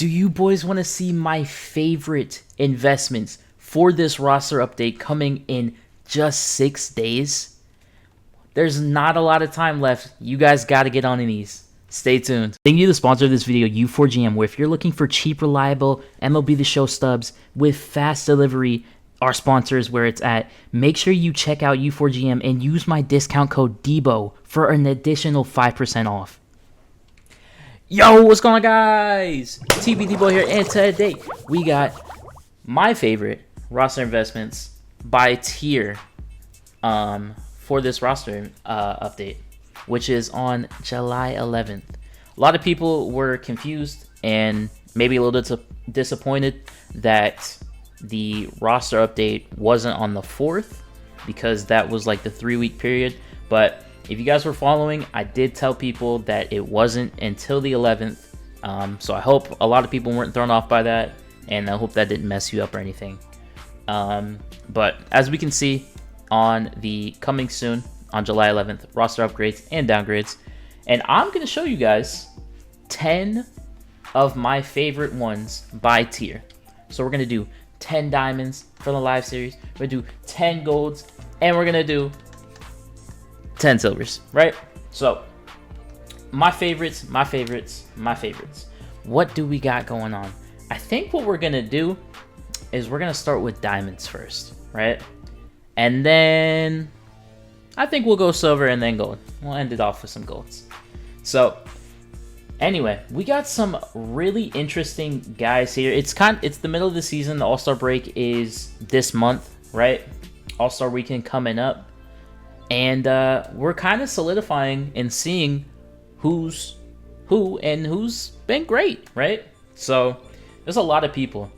Do you boys want to see my favorite investments for this roster update coming in just 6 days? There's not a lot of time left. You guys got to get on these. Stay tuned. Thank you to the sponsor of this video, U4GM, where if you're looking for cheap, reliable MLB The Show stubs with fast delivery, our sponsor is where it's at. Make sure you check out U4GM and use my discount code Deebo for an additional 5% off. Yo, what's going on, guys? TB Deebo here, and today we got my favorite roster investments by tier for this roster update, which is on July 11th. A lot of people were confused and maybe a little bit disappointed that the roster update wasn't on the 4th because that was like the 3-week period. But if you guys were following, I did tell people that it wasn't until the 11th. So I hope a lot of people weren't thrown off by that, and I hope that didn't mess you up or anything. But as we can see on the coming soon on July 11th, roster upgrades and downgrades. And I'm going to show you guys 10 of my favorite ones by tier. So we're going to do 10 diamonds for the live series. We're going to do 10 golds, and we're going to do 10 silvers, right? So my favorites. What do we got going on? I think what we're going to do is we're going to start with diamonds first, right? And then I think we'll go silver and then gold. We'll end it off with some golds. So anyway, we got some really interesting guys here. It's the middle of the season. The All-Star break is this month, right? All-Star weekend coming up. And we're kind of solidifying and seeing who's who and who's been great, right? So there's a lot of people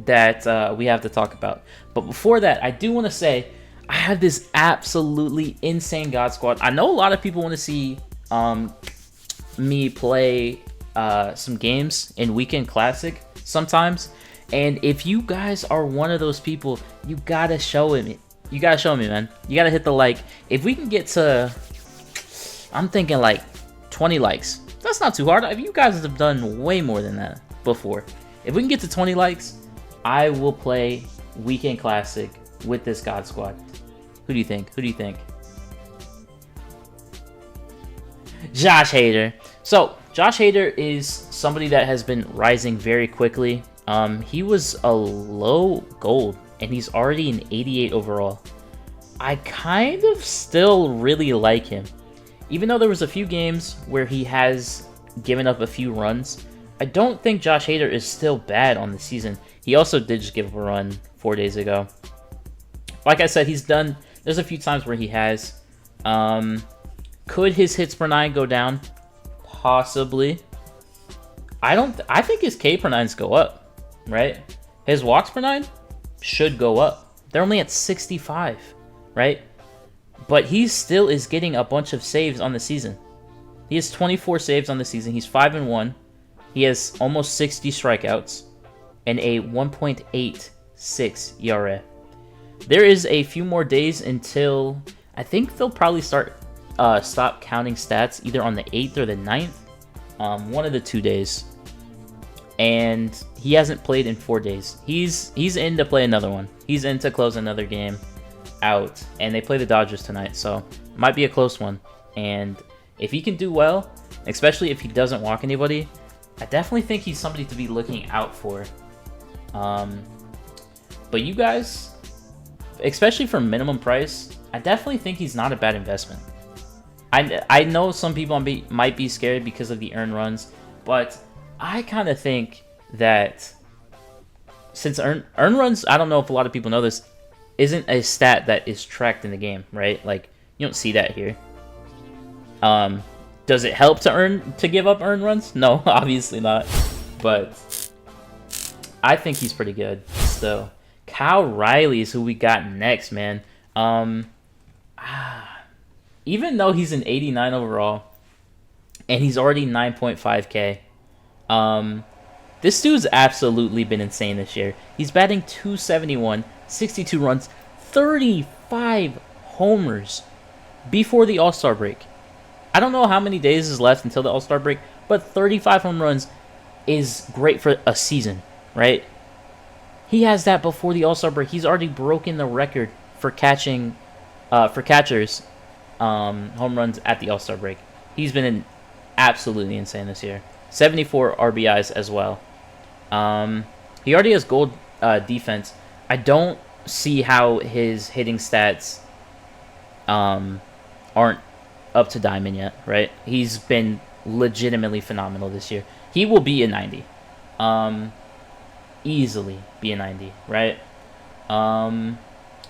that we have to talk about. But before that, I do want to say I have this absolutely insane God Squad. I know a lot of people want to see me play some games in Weekend Classic sometimes. And if you guys are one of those people, you got to show it. You gotta show me, man. You gotta hit the like. If we can get to, I'm thinking like 20 likes. That's not too hard. You guys have done way more than that before. If we can get to 20 likes, I will play Weekend Classic with this God Squad. Who do you think? Who do you think? Josh Hader. So Josh Hader is somebody that has been rising very quickly. He was a low gold, and he's already an 88 overall. I kind of still really like him. Even though there was a few games where he has given up a few runs, I don't think Josh Hader is still bad on the season. He also did just give up a run 4 days ago. Like I said, there's a few times where he has. Could his hits per 9 go down? Possibly. I think his K per 9s go up, right? His walks per 9 should go up. They're only at 65, right? But he still is getting a bunch of saves on the season. He has 24 saves on the season. He's 5-1. He has almost 60 strikeouts and a 1.86 ERA. There is a few more days until I think they'll probably stop counting stats either on the 8th or the 9th. One of the 2 days. And he hasn't played in 4 days. He's in to play another one. He's in to close another game out. And they play the Dodgers tonight, so it might be a close one. And if he can do well, especially if he doesn't walk anybody, I definitely think he's somebody to be looking out for. But you guys, especially for minimum price, I definitely think he's not a bad investment. I know some people might be scared because of the earned runs, but I kind of think that since earn runs, I don't know if a lot of people know this, isn't a stat that is tracked in the game, right? Like, you don't see that here. Does it help to give up earned runs? No, obviously not. But I think he's pretty good still. Kyle Riley is who we got next, man. Even though he's an 89 overall and he's already 9.5K, this dude's absolutely been insane this year. He's batting .271, 62 runs, 35 homers before the All-Star break. I don't know how many days is left until the All-Star break, but 35 home runs is great for a season, right? He has that before the All-Star break. He's already broken the record for catching, for catchers, home runs at the All-Star break. He's been absolutely insane this year. 74 RBIs as well. He already has gold defense. I don't see how his hitting stats aren't up to diamond yet, right? He's been legitimately phenomenal this year. He will be a 90. Easily be a 90, right?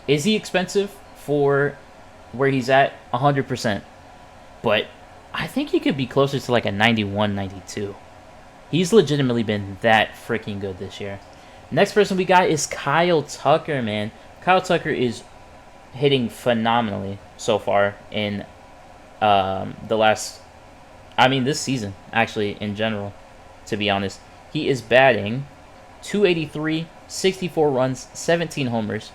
Is he expensive for where he's at? 100%. But I think he could be closer to like a 91, 92. He's legitimately been that freaking good this year. Next person we got is Kyle Tucker, man. Kyle Tucker is hitting phenomenally so far in this season, actually, in general, to be honest. He is batting 283, 64 runs, 17 homers,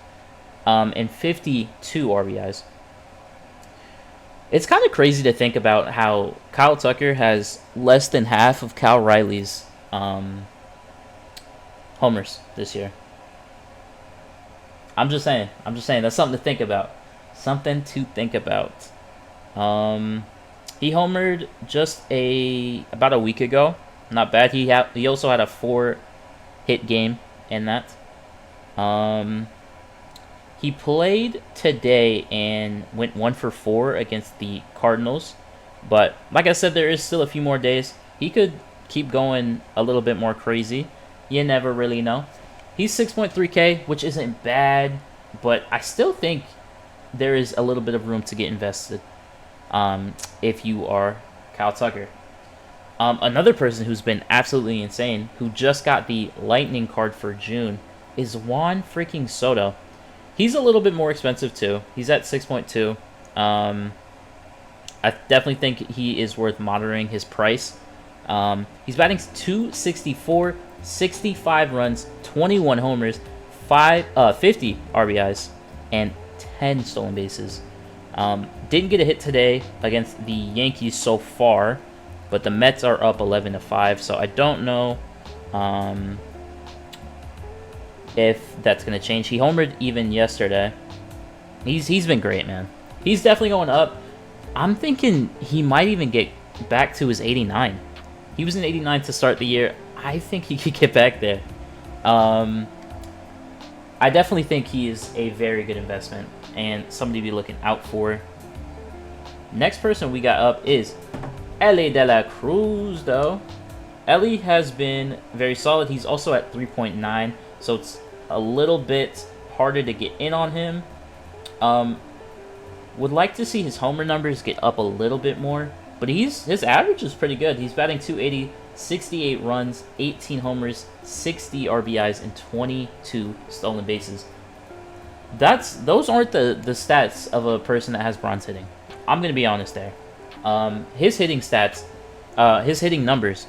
and 52 RBIs. It's kind of crazy to think about how Kyle Tucker has less than half of Cal Riley's homers this year. I'm just saying. That's something to think about. He homered just about a week ago. Not bad. He also had a 4-hit game in that. He played today and went 1 for 4 against the Cardinals. But like I said, there is still a few more days. He could keep going a little bit more crazy. You never really know. He's 6.3K, which isn't bad, but I still think there is a little bit of room to get invested if you are Kyle Tucker. Another person who's been absolutely insane, who just got the Lightning card for June, is Juan freaking Soto. He's a little bit more expensive too. He's at 6.2. I definitely think he is worth monitoring his price. He's batting 264, 65 runs, 21 homers, 50 RBIs, and 10 stolen bases. Didn't get a hit today against the Yankees so far, but the Mets are up 11-5, so I don't know if that's going to change. He homered even yesterday. He's been great, man. He's definitely going up. I'm thinking he might even get back to his 89. He was in 89 to start the year. I think he could get back there. I definitely think he is a very good investment and somebody to be looking out for. Next person we got up is Ellie De La Cruz, though. Ellie has been very solid. He's also at 3.9, so it's a little bit harder to get in on him. Would like to see his homer numbers get up a little bit more, but his average is pretty good. He's batting 280, 68 runs, 18 homers, 60 RBIs, and 22 stolen bases. Those aren't the stats of a person that has bronze hitting. I'm going to be honest there. His hitting stats, his hitting numbers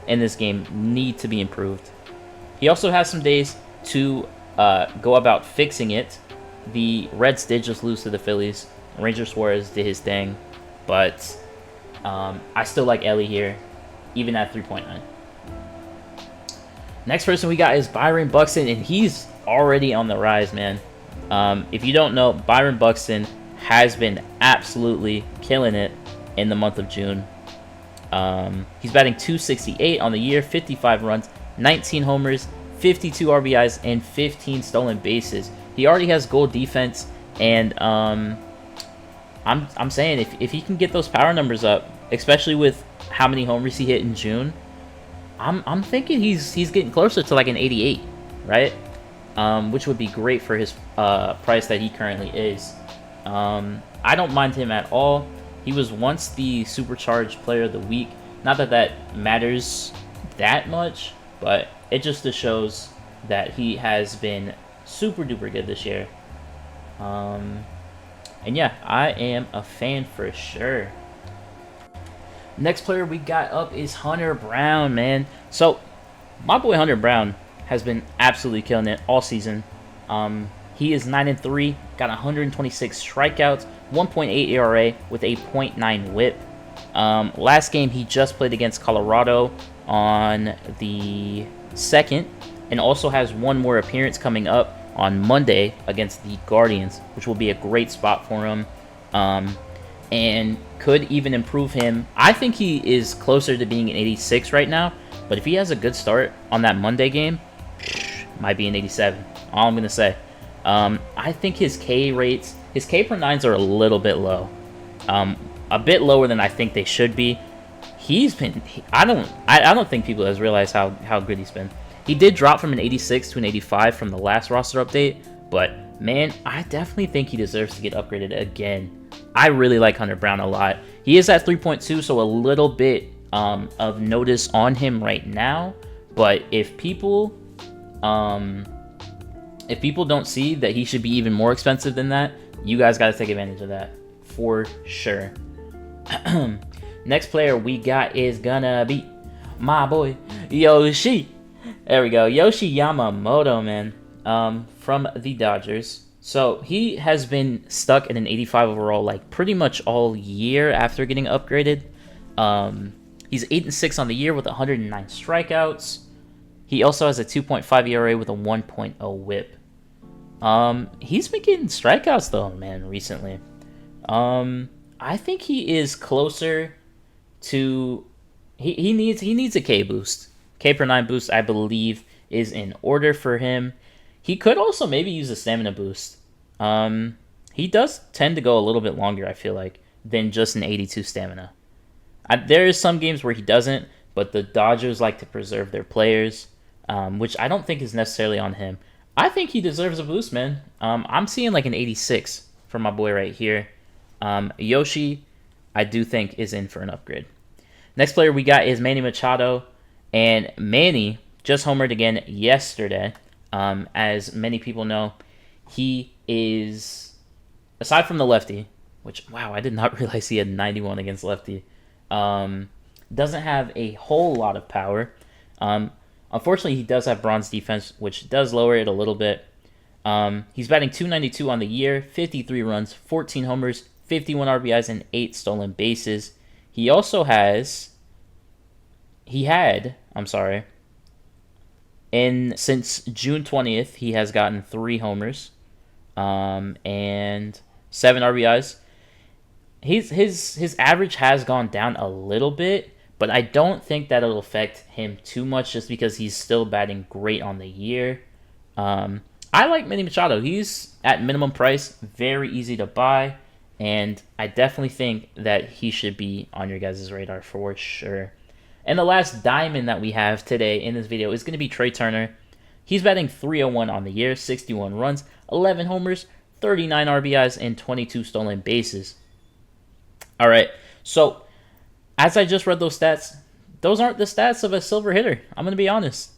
in this game need to be improved. He also has some days to go about fixing it. The Reds did just lose to the Phillies. Ranger Suarez did his thing, but I still like Ellie here, even at 3.9. Next person we got is Byron Buxton, and he's already on the rise, man. If you don't know, Byron Buxton has been absolutely killing it in the month of June. He's batting 268 on the year, 55 runs, 19 homers, 52 RBIs, and 15 stolen bases. He already has gold defense, and I'm saying if he can get those power numbers up, especially with how many homers he hit in June, I'm thinking he's getting closer to like an 88, right? Which would be great for his price that he currently is. I don't mind him at all. He was once the Supercharged Player of the Week. Not that that matters that much, but it just shows that he has been super duper good this year. And yeah, I am a fan for sure. Next player we got up is Hunter Brown, man. So, my boy Hunter Brown has been absolutely killing it all season. He is 9-3, got 126 strikeouts, 1.8 ERA with a .9 WHIP. Last game, he just played against Colorado on the 2nd, and also has one more appearance coming up on Monday against the Guardians, which will be a great spot for him, and could even improve him. I think he is closer to being an 86 right now, but if he has a good start on that Monday game, might be an 87. All I'm going to say. I think his K rates, his K per 9s are a little bit low. A bit lower than I think they should be. He's been, I don't think people has realized how good he's been. He did drop from an 86 to an 85 from the last roster update, but man, I definitely think he deserves to get upgraded again. I really like Hunter Brown a lot. He is at 3.2, so a little bit of notice on him right now, but if people don't see that he should be even more expensive than that, you guys got to take advantage of that for sure. Next player we got is gonna be my boy Yoshi. There we go, Yoshi Yamamoto, man, from the Dodgers. So he has been stuck at an 85 overall like pretty much all year after getting upgraded. He's 8-6 on the year with 109 strikeouts. He also has a 2.5 ERA with a 1.0 WHIP. He's been getting strikeouts though, man, recently. I think he is closer to he needs a K boost. K per 9 boost, I believe, is in order for him. He could also maybe use a stamina boost. He does tend to go a little bit longer, I feel like, than just an 82 stamina. There is some games where he doesn't, but the Dodgers like to preserve their players, which I don't think is necessarily on him. I think he deserves a boost, man. I'm seeing like an 86 for my boy right here. Yoshi, I do think, is in for an upgrade. Next player we got is Manny Machado, and Manny just homered again yesterday. As many people know, he is, aside from the lefty, which, wow, I did not realize he had 91 against lefty, doesn't have a whole lot of power. Unfortunately, he does have bronze defense, which does lower it a little bit. He's batting .292 on the year, 53 runs, 14 homers, 51 RBIs, and 8 stolen bases. He also since June 20th, he has gotten 3 homers, and 7 RBIs. His average has gone down a little bit, but I don't think that it'll affect him too much just because he's still batting great on the year. I like Manny Machado. He's at minimum price, very easy to buy, and I definitely think that he should be on your guys' radar for sure. And the last diamond that we have today in this video is going to be Trey Turner. He's batting .301 on the year, 61 runs, 11 homers, 39 RBIs, and 22 stolen bases. All right, so as I just read those stats, those aren't the stats of a silver hitter. I'm going to be honest.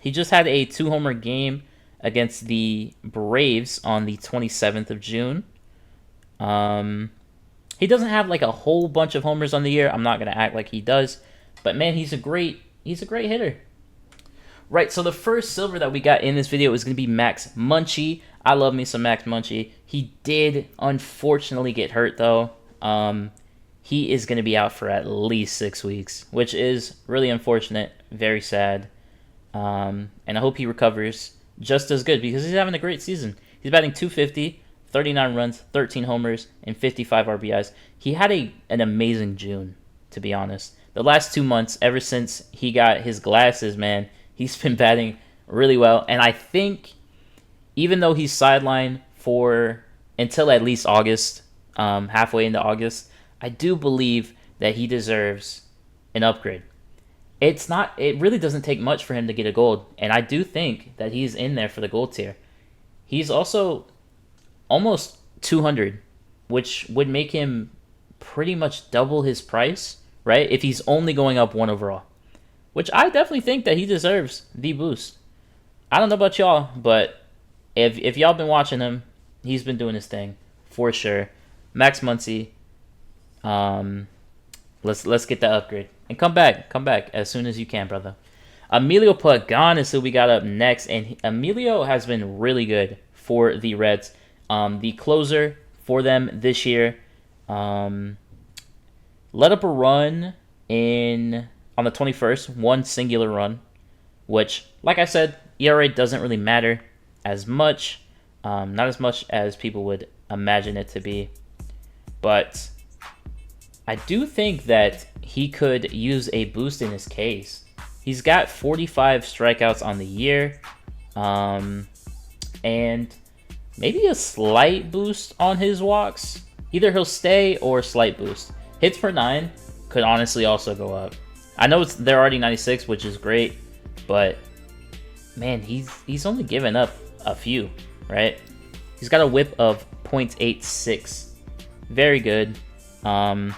He just had a 2-homer game against the Braves on the 27th of June. He doesn't have like a whole bunch of homers on the year. I'm not going to act like he does. But man, he's a great hitter. Right, so the first silver that we got in this video is going to be Max Muncy. I love me some Max Muncy. He did unfortunately get hurt though. He is going to be out for at least 6 weeks, which is really unfortunate, very sad. And I hope he recovers just as good because he's having a great season. He's batting .250, 39 runs, 13 homers, and 55 RBIs. He had an amazing June, to be honest. The last 2 months, ever since he got his glasses, man, he's been batting really well. And I think even though he's sidelined for until at least August, halfway into August, I do believe that he deserves an upgrade. It really doesn't take much for him to get a gold, and I do think that he's in there for the gold tier. He's also almost 200, which would make him pretty much double his price, right? If he's only going up 1 overall, which I definitely think that he deserves the boost. I don't know about y'all, but if y'all been watching him, he's been doing his thing for sure. Max Muncy, let's get that upgrade and come back as soon as you can, brother. Emilio Pagan is who we got up next, and Emilio has been really good for the Reds. The closer for them this year, let up a run on the 21st, one singular run, which, like I said, ERA doesn't really matter as much, not as much as people would imagine it to be, but I do think that he could use a boost in his case. He's got 45 strikeouts on the year, and maybe a slight boost on his walks. Either he'll stay or slight boost. Hits per 9 could honestly also go up. I know they're already 96, which is great, but man, he's only given up a few, right? He's got a whip of .86. Very good. And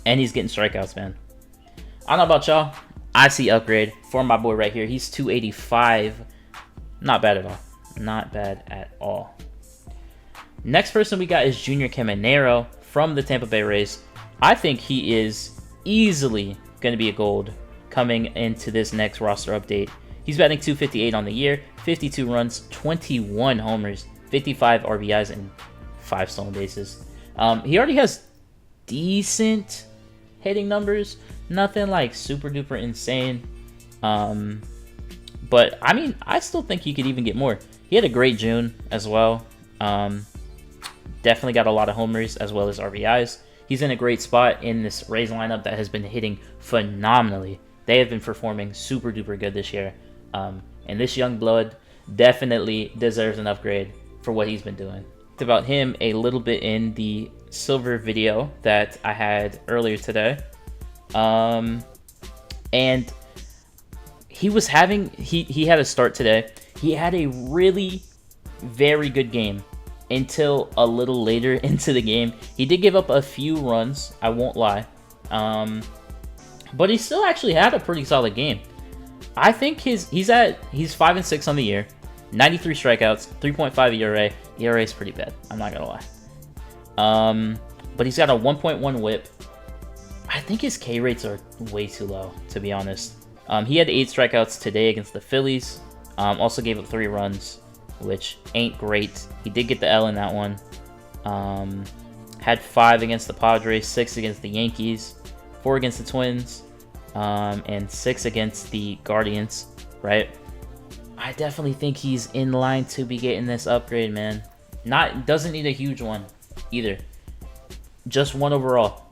he's getting strikeouts, man. I don't know about y'all. I see upgrade for my boy right here. He's 285. Not bad at all. Not bad at all. Next person we got is Junior Caminero from the Tampa Bay Rays. I think he is easily going to be a gold coming into this next roster update. He's batting .258 on the year, 52 runs, 21 homers, 55 RBIs, and 5 stolen bases. He already has decent hitting numbers, nothing like super duper insane. But I mean, I still think he could even get more. He had a great June as well. Definitely got a lot of homers as well as RBIs. He's in a great spot in this Rays lineup that has been hitting phenomenally. They have been performing super duper good this year. And this young blood definitely deserves an upgrade for what he's been doing. Talked about him a little bit in the silver video that I had earlier today. And he was having, he had a start today. He had a really very good game until a little later into the game. He did give up a few runs, I won't lie. But he still actually had a pretty solid game. I think he's 5-6 on the year, 93 strikeouts, 3.5 ERA. ERA is pretty bad, I'm not gonna lie. But he's got a 1.1 whip. I think his K rates are way too low, to be honest. He had 8 strikeouts today against the Phillies. Also gave up 3 runs, which ain't great. He did get the L in that one. Had 5 against the Padres, 6 against the Yankees, 4 against the Twins, and 6 against the Guardians, right? I definitely think he's in line to be getting this upgrade, man. Doesn't need a huge one either. Just one overall.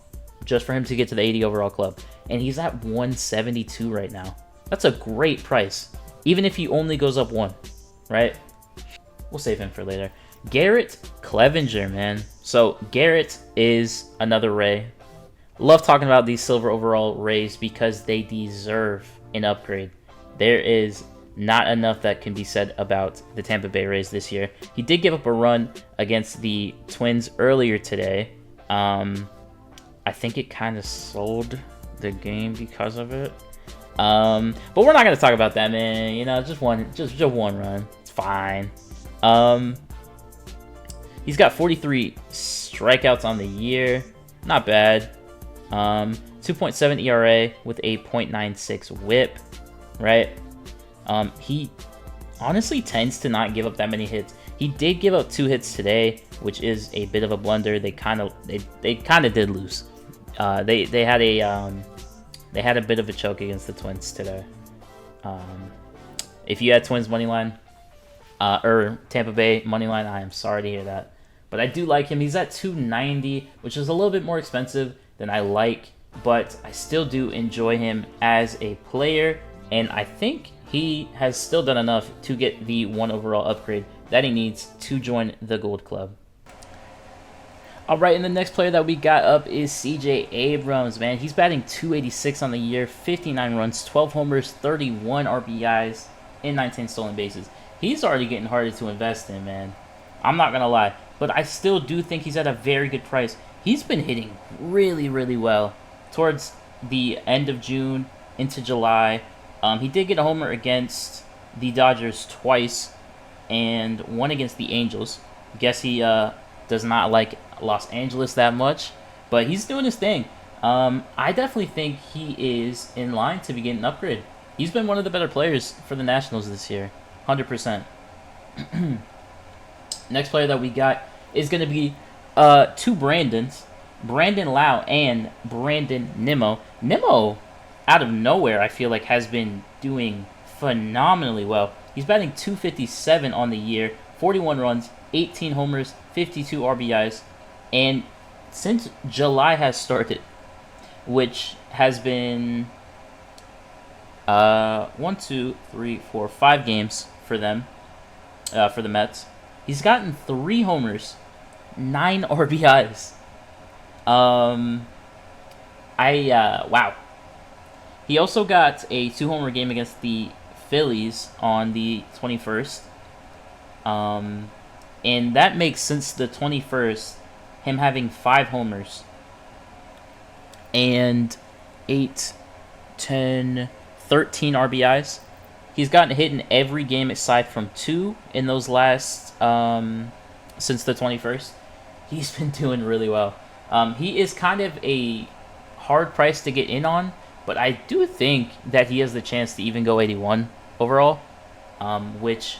Just for him to get to the 80 overall club. And he's at 172 right now. That's a great price. Even if he only goes up 1, right? We'll save him for later. Garrett Clevinger, man. So Garrett is another Ray. Love talking about these silver overall Rays because they deserve an upgrade. There is not enough that can be said about the Tampa Bay Rays this year. He did give up a run against the Twins earlier today. I think it kind of sold the game because of it. But we're not gonna talk about that, man. You know, just one run. It's fine. He's got 43 strikeouts on the year. Not bad. 2.7 ERA with a .96 whip, right? He honestly tends to not give up that many hits. He did give up 2 hits today, which is a bit of a blunder. They kind of did lose. They had a bit of a choke against the Twins today. If you had Twins money line or Tampa Bay money line, I am sorry to hear that. But I do like him. He's at 290, which is a little bit more expensive than I like, but I still do enjoy him as a player, and I think he has still done enough to get the 1 overall upgrade that he needs to join the Gold Club. All right, and the next player that we got up is CJ Abrams, man. He's batting .286 on the year, 59 runs, 12 homers, 31 RBIs, and 19 stolen bases. He's already getting harder to invest in, man. I'm not going to lie, but I still do think he's at a very good price. He's been hitting really, really well towards the end of June into July. He did get a homer against the Dodgers twice and one against the Angels. Guess he does not like Los Angeles that much, but he's doing his thing. I definitely think he is in line to be getting an upgrade. He's been one of the better players for the Nationals this year, 100%. Next player that we got is going to be 2 Brandons. Brandon Lau and Brandon Nimmo. Nimmo, out of nowhere, I feel like has been doing phenomenally well. He's batting .257 on the year, 41 runs, 18 homers, 52 RBIs, and since July has started, which has been 1, 2, 3, 4, 5 games for them, for the Mets, he's gotten 3 homers, 9 RBIs. Wow. He also got a 2-homer game against the Phillies on the 21st. And that makes, since the 21st, him having 5 homers and 8, 10, 13 RBIs. He's gotten hit in every game aside from 2 in those last, since the 21st. He's been doing really well. He is kind of a hard price to get in on, but I do think that he has the chance to even go 81 overall, which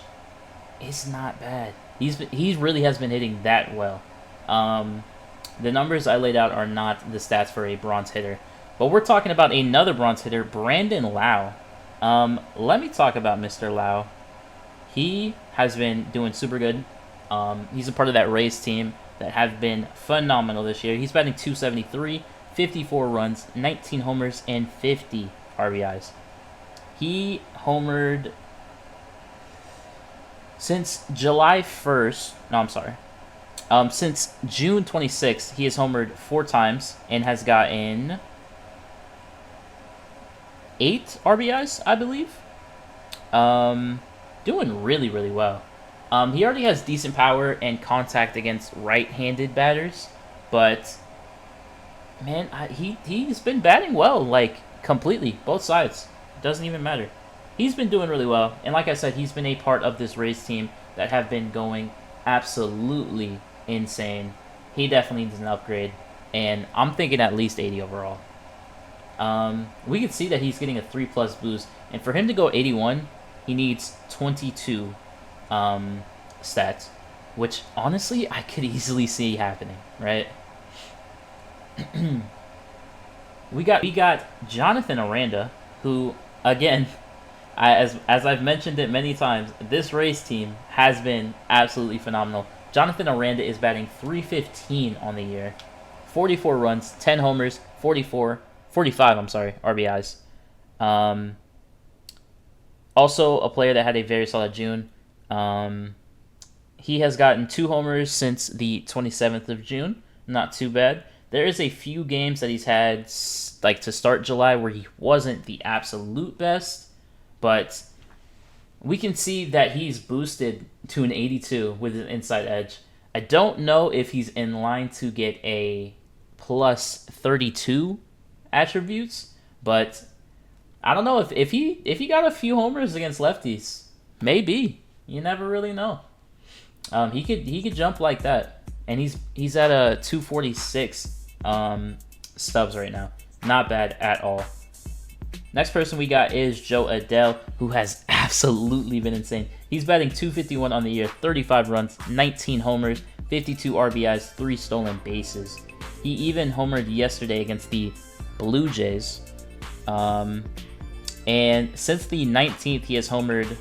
is not bad. He really has been hitting that well. The numbers I laid out are not the stats for a bronze hitter, but we're talking about another bronze hitter, Brandon Lau. Let me talk about Mr. Lau. He has been doing super good. He's a part of that Rays team that have been phenomenal this year. He's batting .273, 54 runs, 19 homers, and 50 RBIs. He homered since July 1st. No, I'm sorry. Since June 26th, he has homered 4 times and has gotten 8 RBIs, I believe. Doing really, really well. He already has decent power and contact against right-handed batters, but man, he's been batting well, like completely, both sides. Doesn't even matter. He's been doing really well, and like I said, he's been a part of this Rays team that have been going absolutely insane. He definitely needs an upgrade, and I'm thinking at least 80 overall. We can see that he's getting a 3+ boost, and for him to go 81, he needs 22 stats, which honestly I could easily see happening, right? we got Jonathan Aranda, who, again, as I've mentioned it many times, this Rays team has been absolutely phenomenal. Jonathan Aranda is batting .315 on the year, 44 runs, 10 homers, 45 RBIs. Also a player that had a very solid June. He has gotten 2 homers since the 27th of June. Not too bad. There is a few games that he's had, like to start July, where he wasn't the absolute best, but we can see that he's boosted to an 82 with an inside edge. I don't know if he's in line to get a plus 32 attributes, but I don't know if he got a few homers against lefties. Maybe. You never really know. He could jump like that. And he's at a 246 Stubs right now. Not bad at all. Next person we got is Joe Adele, who has absolutely been insane. He's batting .251 on the year, 35 runs, 19 homers, 52 RBIs, 3 stolen bases. He even homered yesterday against the Blue Jays. And since the 19th, he has homered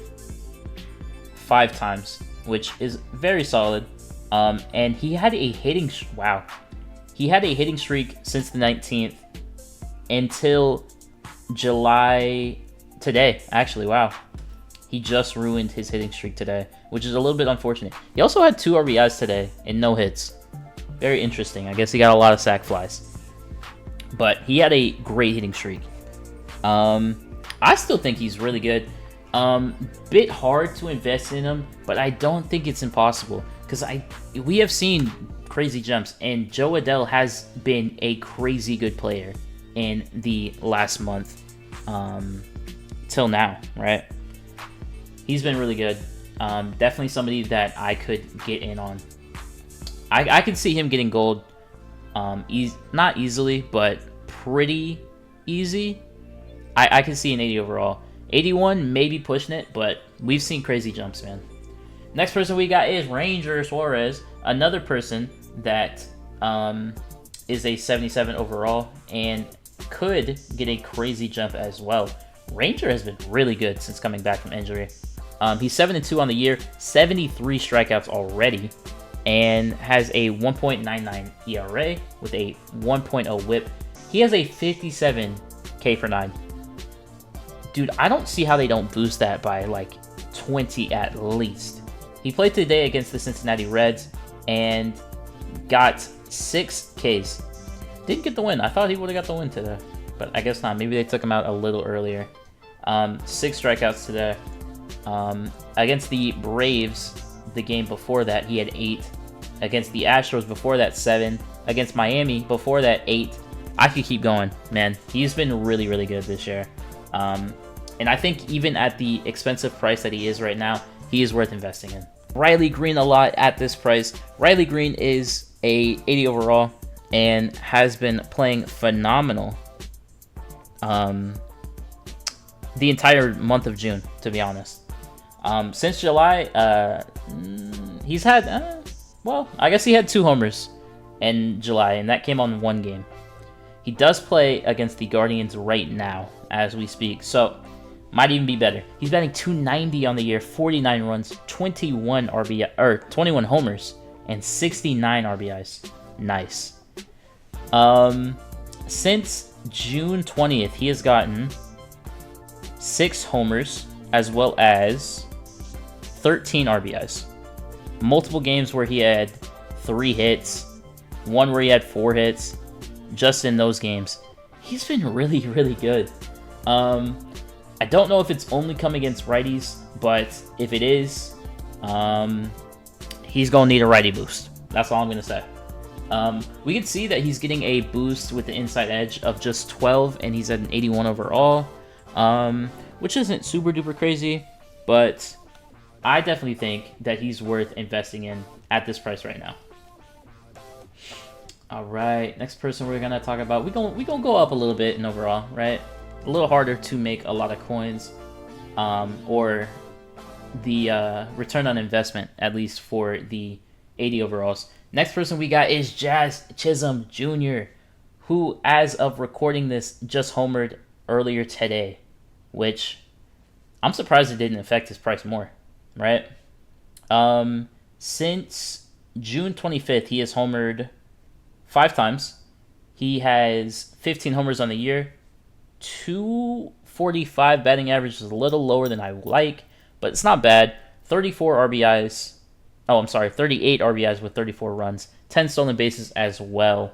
5 times, which is very solid. And he had a hitting streak since the 19th until July today. Actually, wow. He just ruined his hitting streak today, which is a little bit unfortunate. He also had 2 RBIs today and no hits. Very interesting. I guess he got a lot of sac flies. But he had a great hitting streak. I still think he's really good. Bit hard to invest in him, but I don't think it's impossible, because we have seen crazy jumps, and Joe Adele has been a crazy good player in the last month till now, right? He's been really good. Definitely somebody that I could get in on. I could see him getting gold, not easily, but pretty easy. I can see an 80 overall. 81, maybe pushing it, but we've seen crazy jumps, man. Next person we got is Ranger Suarez, another person that is a 77 overall and could get a crazy jump as well. Ranger has been really good since coming back from injury. He's 7-2 on the year, 73 strikeouts already, and has a 1.99 ERA with a 1.0 whip. He has a 57 K per 9. Dude, I don't see how they don't boost that by like 20 at least. He played today against the Cincinnati Reds and got 6 Ks. Didn't get the win. I thought he would have got the win today, but I guess not. Maybe they took him out a little earlier. 6 strikeouts today. Against the Braves, the game before that, he had 8. Against the Astros before that, 7. Against Miami before that, 8. I could keep going, man. He's been really, really good this year. And I think even at the expensive price that he is right now, he is worth investing in. Riley Green a lot at this price. Riley Green is a 80 overall and has been playing phenomenal the entire month of June, to be honest. Since July, he's had, well, I guess he had 2 homers in July, and that came on 1 game. He does play against the Guardians right now, as we speak, so might even be better. He's batting .290 on the year, 49 runs, 21 RBI, or 21 homers, and 69 RBIs. Nice. Since June 20th, he has gotten 6 homers, as well as 13 RBIs. Multiple games where he had 3 hits, 1 where he had 4 hits, just in those games. He's been really, really good. I don't know if it's only come against righties, but if it is, he's going to need a righty boost. That's all I'm going to say. We can see that he's getting a boost with the inside edge of just 12, and he's at an 81 overall, which isn't super duper crazy, but I definitely think that he's worth investing in at this price right now. All right, next person we're gonna talk about. We're gonna go up a little bit in overall, right? A little harder to make a lot of coins, or the return on investment, at least for the 80 overalls. Next person we got is Jazz Chisholm Jr., who, as of recording this, just homered earlier today, which I'm surprised it didn't affect his price more, right? Since June 25th, he has homered 5 times. He has 15 homers on the year. 245 batting average is a little lower than I like, but it's not bad. 34 RBIs. Oh, I'm sorry, 38 RBIs with 34 runs. 10 stolen bases as well.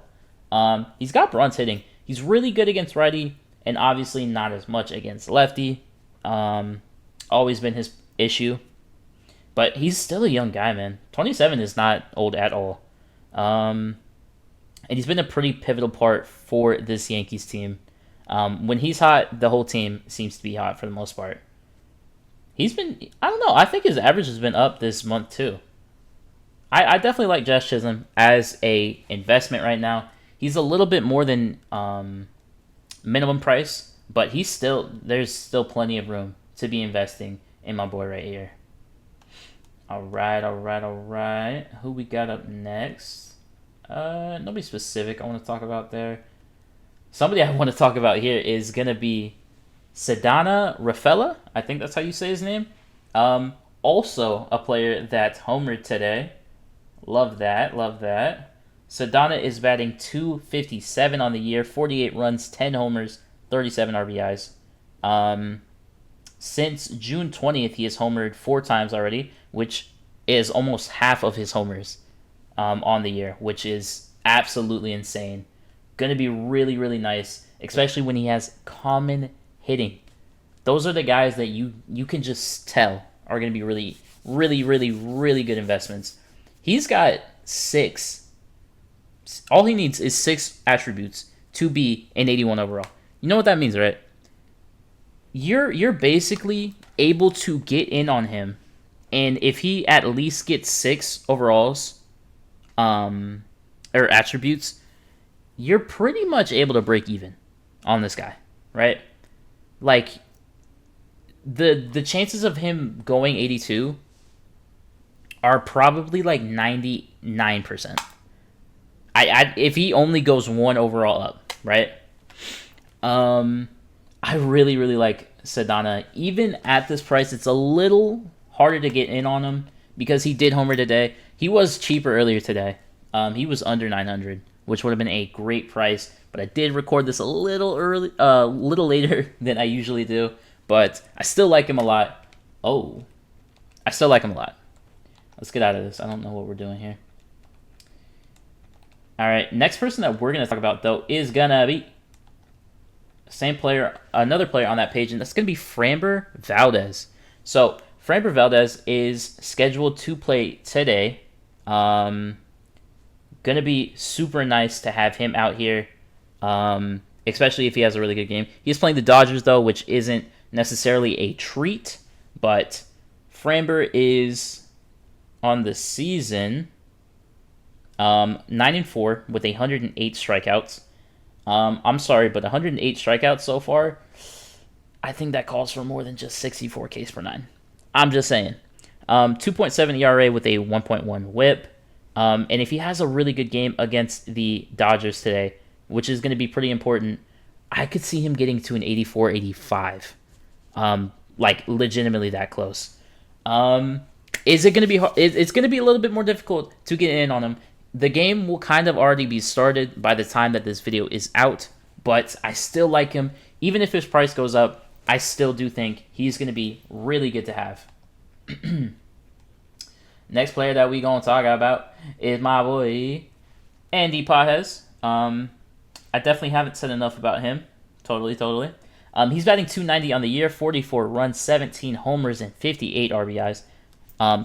He's got bronze hitting. He's really good against righty, and obviously not as much against lefty. Always been his issue. But he's still a young guy, man. 27 is not old at all. And he's been a pretty pivotal part for this Yankees team. When he's hot, the whole team seems to be hot for the most part. He's been, I don't know, I think his average has been up this month too. I definitely like Jazz Chisholm as a investment right now. He's a little bit more than minimum price, but there's still plenty of room to be investing in my boy right here. All right. Who we got up next? Nobody specific I want to talk about there. Somebody I want to talk about here is going to be Sedana Rafaela. I think that's how you say his name. Also a player that homered today. Love that. Sedana is batting .257 on the year, 48 runs, 10 homers, 37 RBIs. Since June 20th, he has homered 4 times already, which is almost half of his homers on the year, which is absolutely insane. Going to be really, really nice, especially when he has common hitting. Those are the guys that you can just tell are going to be really, really, really, really good investments. He's got 6. All he needs is 6 attributes to be an 81 overall. You know what that means, right? You're basically able to get in on him, and if he at least gets 6 overalls, or attributes, you're pretty much able to break even on this guy, right? Like, the chances of him going 82 are probably like 99%. if he only goes 1 overall up, right? I really, really like Sedana. Even at this price, it's a little harder to get in on him because he did homer today. He was cheaper earlier today. He was under 900, which would have been a great price. But I did record this a little early, little later than I usually do. But I still like him a lot. Oh, I still like him a lot. Let's get out of this. I don't know what we're doing here. All right, next person that we're gonna talk about though is gonna be same player, another player on that page, and that's gonna be Framber Valdez. So Framber Valdez is scheduled to play today. Gonna be super nice to have him out here, especially if he has a really good game. He's playing the Dodgers though, which isn't necessarily a treat, but Framber is on the season 9-4 with 108 strikeouts. I'm sorry, but 108 strikeouts so far, I think that calls for more than just 64 Ks per 9. I'm just saying. 2.7 ERA with a 1.1 whip. And if he has a really good game against the Dodgers today, which is going to be pretty important, I could see him getting to an 84, 85. Like legitimately that close. Is it going to be hard? It's going to be a little bit more difficult to get in on him. The game will kind of already be started by the time that this video is out, but I still like him. Even if his price goes up, I still do think he's going to be really good to have. Next player that we going to talk about is my boy, Andy Pages. I definitely haven't said enough about him. Totally. He's batting .290 on the year, 44 runs, 17 homers, and 58 RBIs.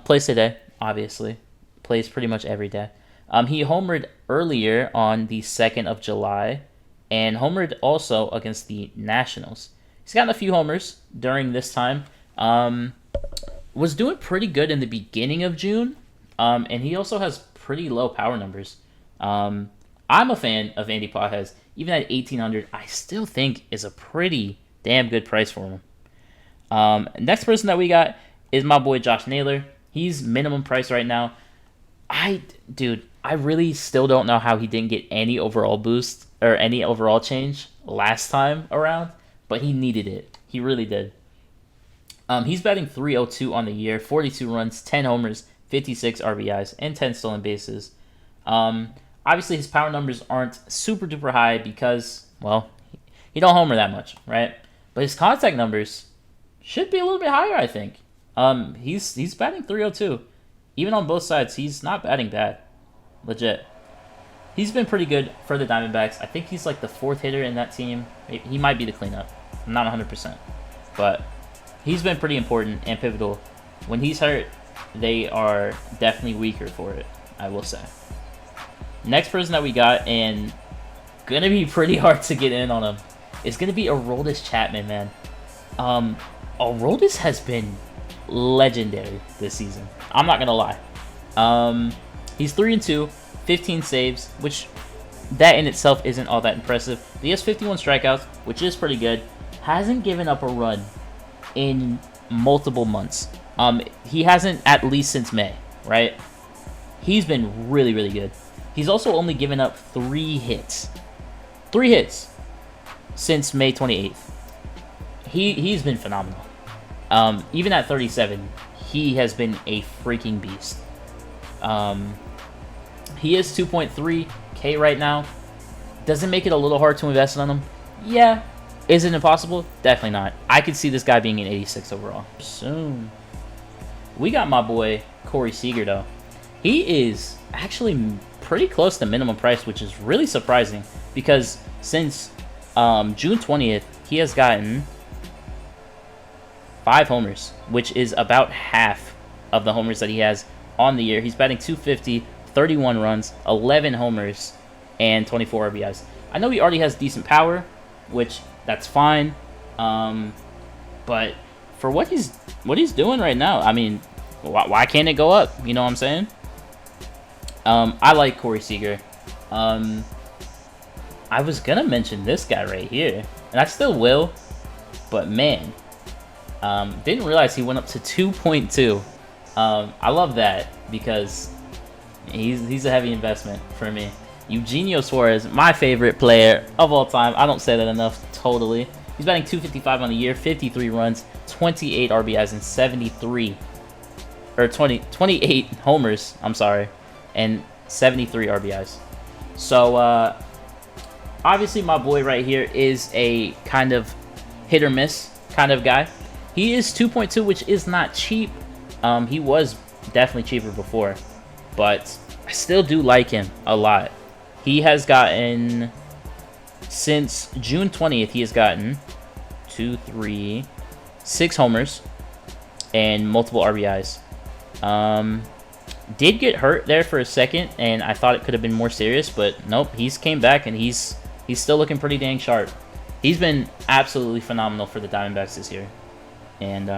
Plays today, obviously. Plays pretty much every day. He homered earlier on the 2nd of July and homered also against the Nationals. He's gotten a few homers during this time. Was doing pretty good in the beginning of June, and he also has pretty low power numbers. I'm a fan of Andy Pages. Even at 1,800, I still think is a pretty damn good price for him. Next person that we got is my boy Josh Naylor. He's minimum price right now. I really still don't know how he didn't get any overall boost or any overall change last time around, but he needed it. He really did. He's batting .302 on the year, 42 runs, 10 homers, 56 RBIs, and 10 stolen bases. Obviously, his power numbers aren't super duper high because, well, he don't homer that much, right? But his contact numbers should be a little bit higher, I think. He's batting .302. Even on both sides, he's not batting bad. Legit. He's been pretty good for the Diamondbacks. I think he's like the 4th hitter in that team. He might be the cleanup. I'm not 100%. But he's been pretty important and pivotal. When he's hurt, they are definitely weaker for it, I will say. Next person that we got, and gonna be pretty hard to get in on him, is gonna be Aroldis Chapman, man. Aroldis has been legendary this season. I'm not gonna lie. He's 3-2, 15 saves, which that in itself isn't all that impressive. He has 51 strikeouts, which is pretty good. Hasn't given up a run in multiple months. He hasn't, at least since May, right? He's been really, really good. He's also only given up 3 hits. 3 hits since May 28th. He's been phenomenal. Even at 37, he has been a freaking beast. He is 2.3K right now. Does it make it a little hard to invest on him? Yeah. Is it impossible? Definitely not. I could see this guy being an 86 overall. Soon. We got my boy, Corey Seager, though. He is actually pretty close to minimum price, which is really surprising because since June 20th, he has gotten 5 homers, which is about half of the homers that he has on the year. He's batting .250, 31 runs, 11 homers, and 24 RBIs. I know he already has decent power, which that's fine. But for what he's doing right now, I mean, why can't it go up? You know what I'm saying? I like Corey Seager. I was gonna mention this guy right here, and I still will, but man, didn't realize he went up to 2.2. I love that because he's a heavy investment for me. Eugenio Suarez, my favorite player of all time. I don't say that enough, totally. He's batting 255 on the year, 53 runs, 28 RBIs, and 28 homers, I'm sorry, and 73 RBIs. So, obviously my boy right here is a kind of hit or miss kind of guy. He is 2.2, which is not cheap. He was definitely cheaper before, but I still do like him a lot. He has gotten, since June 20th, he has gotten 6 homers and multiple RBIs. Did get hurt there for a second, and I thought it could have been more serious, but nope, he's came back, and he's still looking pretty dang sharp. He's been absolutely phenomenal for the Diamondbacks this year, and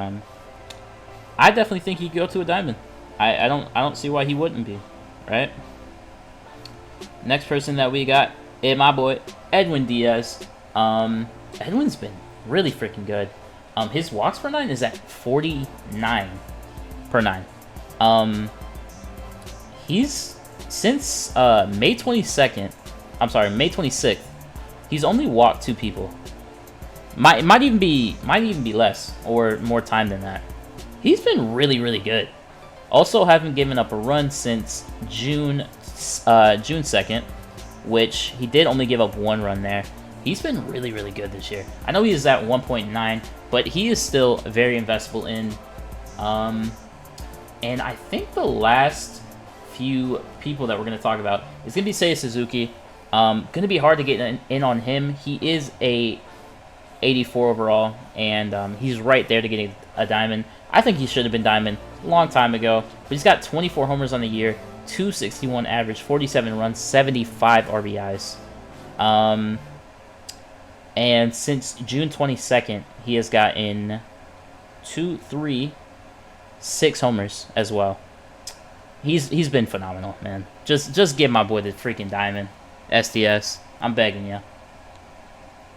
I definitely think he could go to a diamond. I don't see why he wouldn't be, right? Next person that we got is my boy Edwin Diaz. Edwin's been really freaking good. His walks per 9 is at 49 per 9. He's since May 26th. He's only walked 2 people. Might even be less or more time than that. He's been really, really good. Also haven't given up a run since June 2nd, which he did only give up 1 run there. He's been really, really good this year. I know he is at 1.9, but he is still very investable in. And I think the last few people that we're going to talk about is going to be Seiya Suzuki. Going to be hard to get in on him. He is a 84 overall, and he's right there to getting a diamond. I think he should have been diamond a long time ago, but he's got 24 homers on the year, 261 average, 47 runs, 75 RBIs. And since June 22nd, he has gotten 6 homers as well. He's been phenomenal, man. Just give my boy the freaking diamond, SDS. I'm begging you.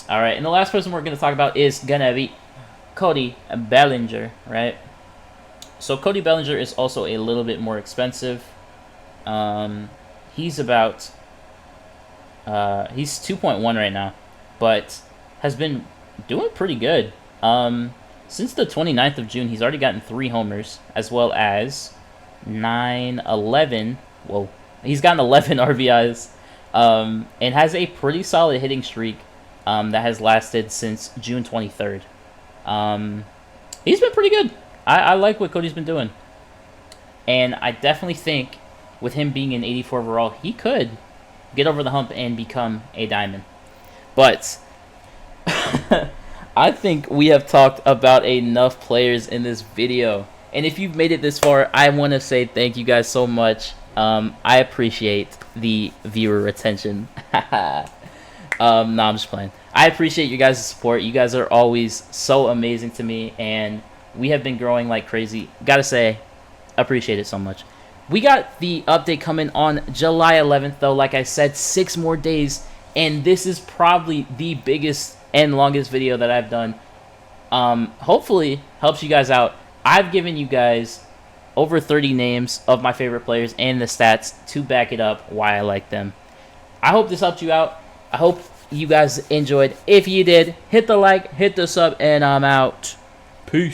All right, and the last person we're going to talk about is gonna be Cody Bellinger, right? So Cody Bellinger is also a little bit more expensive. He's about he's 2.1 right now, but has been doing pretty good. Since the 29th of June, he's already gotten 3 homers, as well as 11. Whoa, he's gotten 11 RBIs, and has a pretty solid hitting streak that has lasted since June 23rd. He's been pretty good. I like what Cody's been doing, and I definitely think with him being an 84 overall, he could get over the hump and become a diamond. But I think we have talked about enough players in this video, and if you've made it this far, I want to say thank you guys so much. I appreciate the viewer retention. No, I'm just playing. I appreciate you guys' support. You guys are always so amazing to me, and we have been growing like crazy. Gotta say, appreciate it so much. We got the update coming on July 11th, though. Like I said, 6 more days, and this is probably the biggest and longest video that I've done. Hopefully, helps you guys out. I've given you guys over 30 names of my favorite players and the stats to back it up why I like them. I hope this helped you out. I hope you guys enjoyed. If you did, hit the like, hit the sub, and I'm out. Peace.